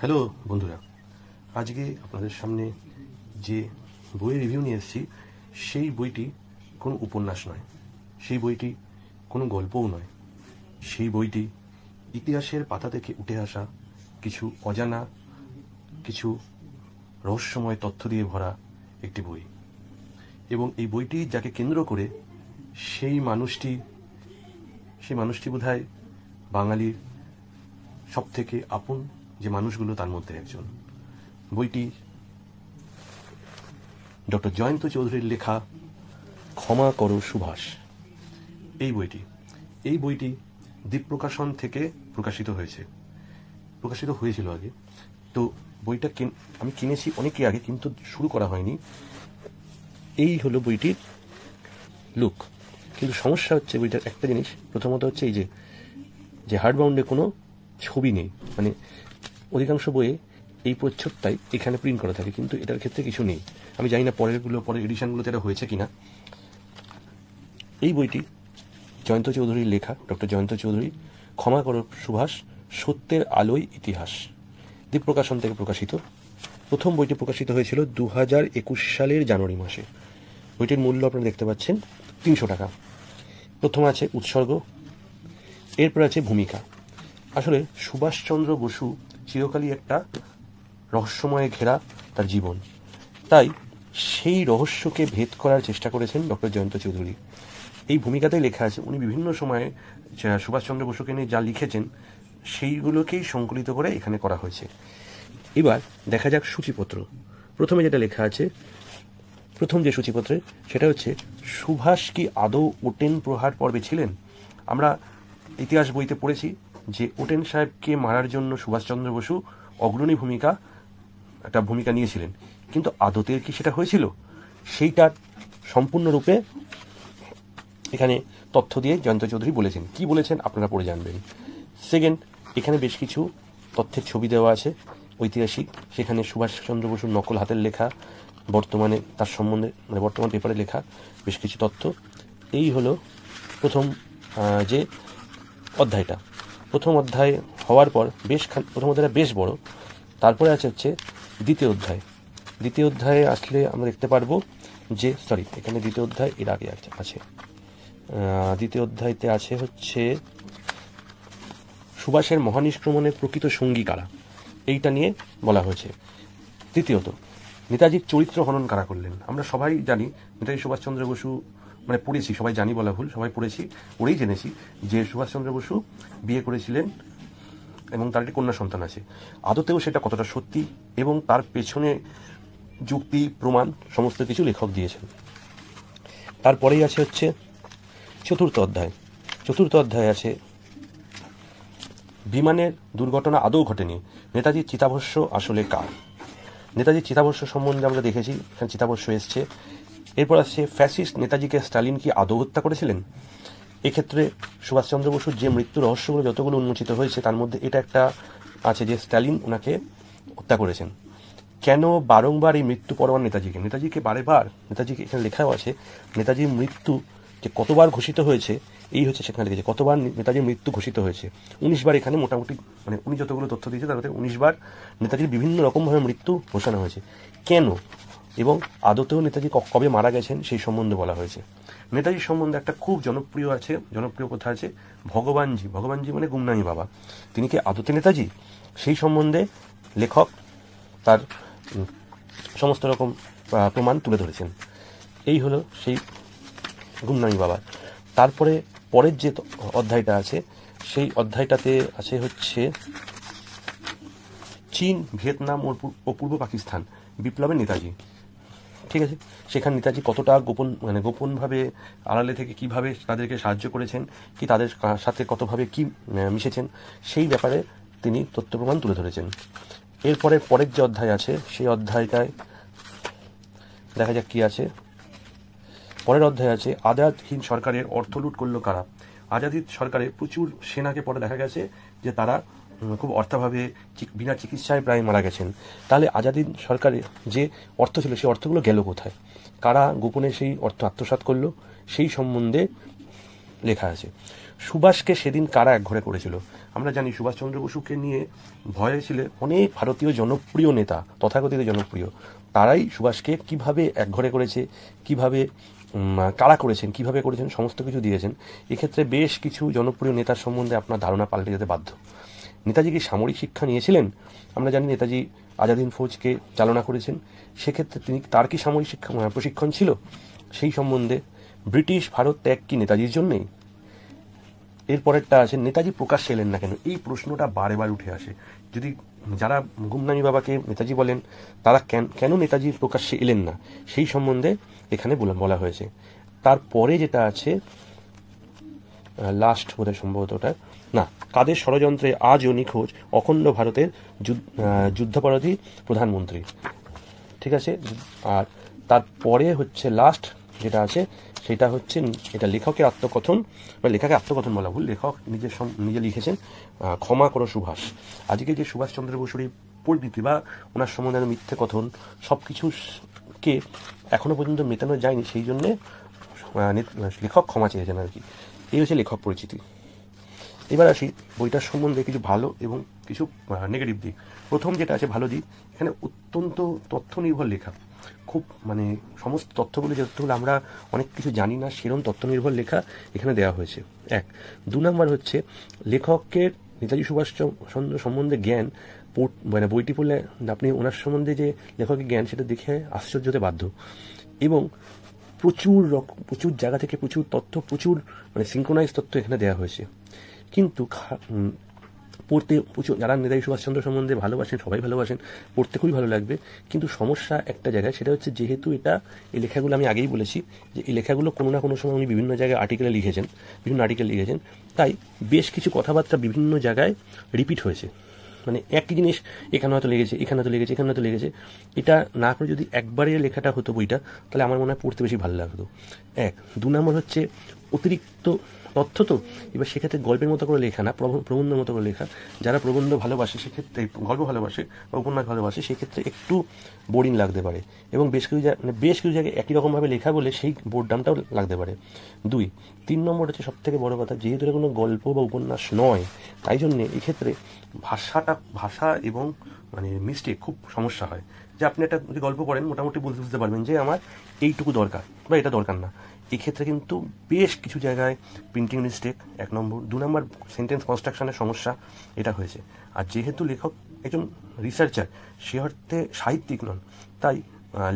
Hello বন্ধুরা, আজকে আপনাদের সামনে যে বইয়ের রিভিউ নিয়ে এসেছি সেই বইটি কোনো উপন্যাস নয়, সেই বইটি কোনো গল্পও নয়, সেই বইটি ইতিহাসের পাতা থেকে উঠে আসা কিছু অজানা, কিছু রহস্যময় তথ্য দিয়ে ভরা একটি বই। এবং এই বইটি যাকে কেন্দ্র করে সেই মানুষটি বোধহয় বাঙালির সব থেকে আপন যে মানুষগুলো তার মধ্যে একজন। বইটি ডক্টর জয়ন্ত চৌধুরীর লেখা ক্ষমা করো সুভাষ। এই বইটি দ্বীপ প্রকাশন থেকে প্রকাশিত হয়েছিল আগে। তো বইটা আমি কিনেছি অনেকই আগে, কিন্তু শুরু করা হয়নি। এই হলো বইটির লুক। কিন্তু সমস্যা হচ্ছে বইটার একটা জিনিস, প্রথমত হচ্ছে এই যে হার্ডবাউন্ডে কোনো ছবি নেই। মানে অধিকাংশ বইয়ে এই প্রচ্ছদটাই এখানে প্রিন্ট করা থাকে, কিন্তু এটার ক্ষেত্রে কিছু নেই। আমি জানি না পরের এডিশনগুলোতে এটা হয়েছে কিনা। এই বইটি জয়ন্ত চৌধুরীর লেখা, ডক্টর জয়ন্ত চৌধুরী, ক্ষমা করো সুভাষ, সত্যের আলোয় ইতিহাস, দ্বীপ প্রকাশন থেকে প্রকাশিত। প্রথম বইটি প্রকাশিত হয়েছিল 2021 সালের জানুয়ারি মাসে। বইটির মূল্য আপনারা দেখতে পাচ্ছেন 300 টাকা। প্রথম আছে উৎসর্গ, এরপর আছে ভূমিকা। আসলে সুভাষচন্দ্র বসু চিরকালই একটা রহস্যময়ে ঘেরা তার জীবন, তাই সেই রহস্যকে ভেদ করার চেষ্টা করেছেন ডক্টর জয়ন্ত চৌধুরী। এই ভূমিকাতেই লেখা আছে উনি বিভিন্ন সময়ে সুভাষচন্দ্র বসুকে নিয়ে যা লিখেছেন সেইগুলোকেই সংকলিত করে এখানে করা হয়েছে। এবার দেখা যাক সূচিপত্র। প্রথমে যেটা লেখা আছে, প্রথম যে সূচিপত্রে, সেটা হচ্ছে সুভাষ কি আদৌ ওটেন প্রহার পর্বে ছিলেন? আমরা ইতিহাস বইতে পড়েছি যে ওটেন সাহেবকে মারার জন্য সুভাষচন্দ্র বসু অগ্রণী একটা ভূমিকা নিয়েছিলেন, কিন্তু আদতে কি সেটা হয়েছিল? সেইটার সম্পূর্ণরূপে এখানে তথ্য দিয়ে জয়ন্ত চৌধুরী বলেছেন। কি বলেছেন আপনারা পড়ে জানবেন। সেকেন্ড, এখানে বেশ কিছু তথ্যের ছবি দেওয়া আছে ঐতিহাসিক, সেখানে সুভাষচন্দ্র বসুর নকল হাতের লেখা, বর্তমানে তার সম্বন্ধে বর্তমান পেপারে লেখা বেশ কিছু তথ্য। এই হলো প্রথম যে অধ্যায়টা। প্রথম অধ্যায় হওয়ার পর প্রথম অধ্যায়টা বেশ বড়। তারপরে হচ্ছে দ্বিতীয় অধ্যায়। দ্বিতীয় অধ্যায়ে আসলে আমরা দেখতে পারবো যে এখানে দ্বিতীয় অধ্যায় এর আগে আছে। দ্বিতীয় অধ্যায়তে আছে হচ্ছে সুভাষের মহানিষ্ক্রমণের প্রকৃত সঙ্গী কারা, এইটা নিয়ে বলা হয়েছে। তৃতীয়ত, নেতাজির চরিত্র হনন কারা করলেন। আমরা সবাই জানি নেতাজি সুভাষচন্দ্র বসু, পড়েছি, সবাই জানি বলা ভুল, সবাই পড়েই জেনেছি যে সুভাষচন্দ্র বসু বিয়ে করেছিলেন এবং তার একটি কন্যা সন্তান আছে। আদতেও সেটা কতটা সত্যি এবং তার পেছনে যুক্তি প্রমাণ সমস্ত কিছু লেখক দিয়েছেন। তারপরেই আছে হচ্ছে চতুর্থ অধ্যায়। চতুর্থ অধ্যায় আছে বিমানের দুর্ঘটনা আদৌ ঘটেনি, নেতাজির চিতাভস্য আসলে কার। নেতাজির চিতাভস্য সম্বন্ধে আমরা দেখেছি, এখানে চিতাভস্য এসছে। এরপর আসছে ফ্যাসিস্ট নেতাজিকে স্টালিন কি আদৌ হত্যা করেছিলেন। এক্ষেত্রে সুভাষচন্দ্র বসুর যে মৃত্যু রহস্যগুলো যতগুলো উন্মোচিত হয়েছে তার মধ্যে এটা একটা আছে যে ওনাকে হত্যা করেছেন। কেন বারংবার এই মৃত্যু পরোয়ান নেতাজিকে নেতাজিকে এখানে লেখাও আছে, নেতাজির মৃত্যু যে কতবার ঘোষিত হয়েছে এই হচ্ছে সেখানে লিখেছে, কতবার নেতাজির মৃত্যু ঘোষিত হয়েছে। 19 বার এখানে মোটামুটি, উনি যতগুলো তথ্য দিয়েছে তার মধ্যে 19 বার নেতাজির বিভিন্ন রকমভাবে মৃত্যু ঘোষণা হয়েছে। কেন এবং আদতেও নেতাজি কবে মারা গেছেন সেই সম্বন্ধে বলা হয়েছে। নেতাজির সম্বন্ধে একটা খুব জনপ্রিয় কথা আছে, ভগবানজি মানে গুমনামি বাবা, তিনি কি আদতে নেতাজি, সেই সম্বন্ধে লেখক তার সমস্ত রকম প্রমাণ তুলে ধরেছেন। এই হলো সেই গুমনামি বাবা। তারপরে পরের যে অধ্যায়টা আছে সেই অধ্যায়টাতে আছে হচ্ছে চীন, ভিয়েতনাম ও পূর্ব পাকিস্তান বিপ্লবের নেতাজি। ঠিক আছে, সেখানে নেতাজি কতটা গোপনভাবে আড়ালে থেকে কিভাবে তাদেরকে সাহায্য করেছেন, কি তাদের সাথে কতভাবে কি মিশেছেন, সেই ব্যাপারে তিনি তথ্য প্রমাণ তুলে ধরেছেন। পরের যে অধ্যায় আছে সেই অধ্যায়টায় দেখা যাক কি আছে। পরের অধ্যায় আছে আজাদহিন্দ সরকারের অর্থ লুট করলো কারা। আজাদ সরকারের প্রচুর সেনাকে পরে দেখা গেছে যে তারা খুব অর্থাভাবে বিনা চিকিৎসায় প্রায় মারা গেছেন। তাহলে আজাদহিন্দ সরকারের যে অর্থ ছিল সেই অর্থগুলো গেল কোথায়, কারা গোপনে সেই অর্থ আত্মসাৎ করলো, সেই সম্বন্ধে লেখা আছে। সুভাষকে সেদিন কারা একঘরে করেছিল? আমরা জানি সুভাষচন্দ্র বসুকে নিয়ে ভয়ে ছিল অনেক ভারতীয় জনপ্রিয় নেতা, তথাকথিত জনপ্রিয়, তারাই সুভাষকে কিভাবে একঘরে করেছে, কিভাবে কারা করেছেন, কিভাবে করেছেন, সমস্ত কিছু দিয়েছেন। এক্ষেত্রে বেশ কিছু জনপ্রিয় নেতার সম্বন্ধে আপনার ধারণা পাল্টে যেতে বাধ্য। নেতাজি কি সামরিক শিক্ষা নিয়েছিলেন? আমরা জানি নেতাজি আজাদ হিন্দ ফৌজকে চালনা করেছেন। সেক্ষেত্রে তার কি সামরিক শিক্ষা প্রশিক্ষণ ছিল? সেই সম্বন্ধে ব্রিটিশ ভারত ত্যাগ কি নেতাজির জন্যেই? এরপরেরটা আছে, নেতাজি প্রকাশ্যে এলেন না কেন? এই প্রশ্নটা বারে বার উঠে আসে। যদি যারা গুমনামি বাবাকে নেতাজি বলেন, তারা কেন নেতাজি প্রকাশ্যে এলেন না, সেই সম্বন্ধে এখানে বলা হয়েছে। তারপরে যেটা আছে, লাস্ট বোধহয় সম্ভবত ওটা, না, কাদের ষড়যন্ত্রে আজও নিখোঁজ অখণ্ড ভারতের যুদ্ধাপরাধী প্রধানমন্ত্রী। ঠিক আছে। আর তারপরে হচ্ছে লাস্ট যেটা আছে, সেটা হচ্ছে এটা লেখকের আত্মকথন, বা লেখকের আত্মকথন বলা ভুল, লেখক নিজে লিখেছেন, ক্ষমা করো সুভাষ। আজকে যে সুভাষচন্দ্র বসুর এই পরিণতি বা ওনার সম্বন্ধে মিথ্যে কথন সব কিছুকে এখনো পর্যন্ত মেটানো যায়নি, সেই জন্যে লেখক ক্ষমা চেয়েছেন আর কি। এই হচ্ছে লেখক পরিচিতি। এবার আসি বইটার সম্বন্ধে কিছু ভালো এবং কিছু নেগেটিভ দিক। প্রথম যেটা আছে ভালো দিক, এখানে অত্যন্ত তথ্য নির্ভর লেখা, খুব সমস্ত তথ্যগুলো যেগুলো আমরা অনেক কিছু জানি না, সেরকম তথ্য নির্ভর লেখা এখানে দেওয়া হয়েছে। 1 2 নম্বর হচ্ছে লেখকের নেতাজি সুভাষচন্দ্র সম্বন্ধে জ্ঞান, বইটি পড়লে আপনি ওনার সম্বন্ধে যে লেখকের জ্ঞান, সেটা দেখে আশ্চর্য হতে বাধ্য। এবং প্রচুর জায়গা থেকে প্রচুর তথ্য, প্রচুর সিঙ্ক্রোনাইজ তথ্য এখানে দেওয়া হয়েছে। কিন্তু পড়তে প্রচুর, যারা নেতাজি সুভাষচন্দ্র সম্বন্ধে ভালোবাসেন, সবাই ভালোবাসেন, পড়তে খুবই ভালো লাগবে। কিন্তু সমস্যা একটা জায়গায়, সেটা হচ্ছে যেহেতু এই লেখাগুলো আমি আগেই বলেছি যে এই লেখাগুলো কোনো না কোনো সময় উনি বিভিন্ন জায়গায় বিভিন্ন আর্টিকেল লিখেছেন, তাই বেশ কিছু কথাবার্তা বিভিন্ন জায়গায় রিপিট হয়েছে। একই জিনিস এখানে হয়তো লেগেছে, এখানে হয়তো লেগেছে, এখানে হয়তো লেগেছে। এটা না করে যদি একবারে লেখাটা হতো বইটা, তাহলে আমার মনে হয় পড়তে বেশি ভালো লাগতো। 1 2 নম্বর হচ্ছে অতিরিক্ত তথ্য, তো এবার সেক্ষেত্রে গল্পের মতো করে লেখা না, প্রবন্ধের মতো করে লেখা। যারা প্রবন্ধ ভালোবাসে, সেক্ষেত্রে গল্প ভালোবাসে বা উপন্যাস ভালোবাসে, সেক্ষেত্রে একটু বোরিং লাগতে পারে। এবং বেশ কিছু জায়গায় একই রকমভাবে লেখা বলে সেই বোরডামটাও লাগতে পারে। 2 3 নম্বর হচ্ছে সব থেকে বড় কথা, যেহেতু এটা কোনো গল্প বা উপন্যাস নয়, তাই জন্যে এক্ষেত্রে ভাষা এবং মিস্টেক খুব সমস্যা হয়। যে আপনি একটা যদি গল্প করেন, মোটামুটি বুঝতে পারবেন যে আমার এইটুকু দরকার বা এটা দরকার না। এক্ষেত্রে কিন্তু বেশ কিছু জায়গায় প্রিন্টিং মিস্টেক 1 নম্বর। 2 নম্বর সেন্টেন্স কনস্ট্রাকশনের সমস্যা এটা হয়েছে। আর যেহেতু লেখক একজন রিসার্চার, সে অর্থে সাহিত্যিক নন, তাই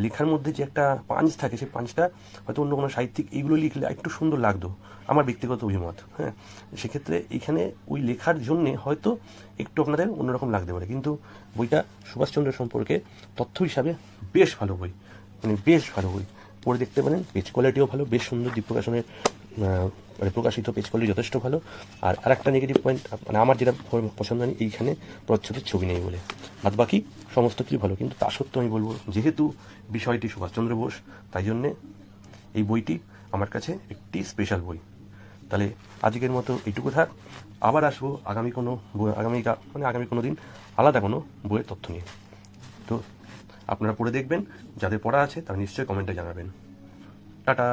লেখার মধ্যে যে একটা পাঞ্চ থাকে, সেই পাঞ্চটা হয়তো অন্য কোনো সাহিত্যিক এইগুলো লিখলে একটু সুন্দর লাগতো, আমার ব্যক্তিগত অভিমত। হ্যাঁ, সেক্ষেত্রে এখানে ওই লেখার জন্যে হয়তো একটু আপনাদের অন্যরকম লাগতে পারে, কিন্তু বইটা সুভাষচন্দ্র সম্পর্কে তথ্য হিসাবে বেশ ভালো বই, বেশ ভালো বই, পড়ে দেখতে পারেন। পেজ কোয়ালিটিও ভালো, বেশ সুন্দর, দীপ্রকাশনের প্রকাশিত পেজ কোয়ালিটি যথেষ্ট ভালো। আর আরেকটা নেগেটিভ পয়েন্ট, আমার যেটা পছন্দ নেই, এইখানে প্রচ্ছদের ছবি নেই বলে, বাদ বাকি সমস্ত কিছু ভালো। কিন্তু তা সত্ত্বেও আমি বলবো, যেহেতু বিষয়টি সুভাষচন্দ্র বোস, তাই জন্যে এই বইটি আমার কাছে একটি স্পেশাল বই। তাহলে আজকের মতো এইটুকু থাক। আবার আসবো আগামী কোনো দিন আলাদা কোনো বইয়ের তথ্য নিয়ে। তো আপনারা পড়ে দেখবেন, যাদের পড়া আছে তারা নিশ্চয়ই কমেন্টে জানাবেন। টাটা।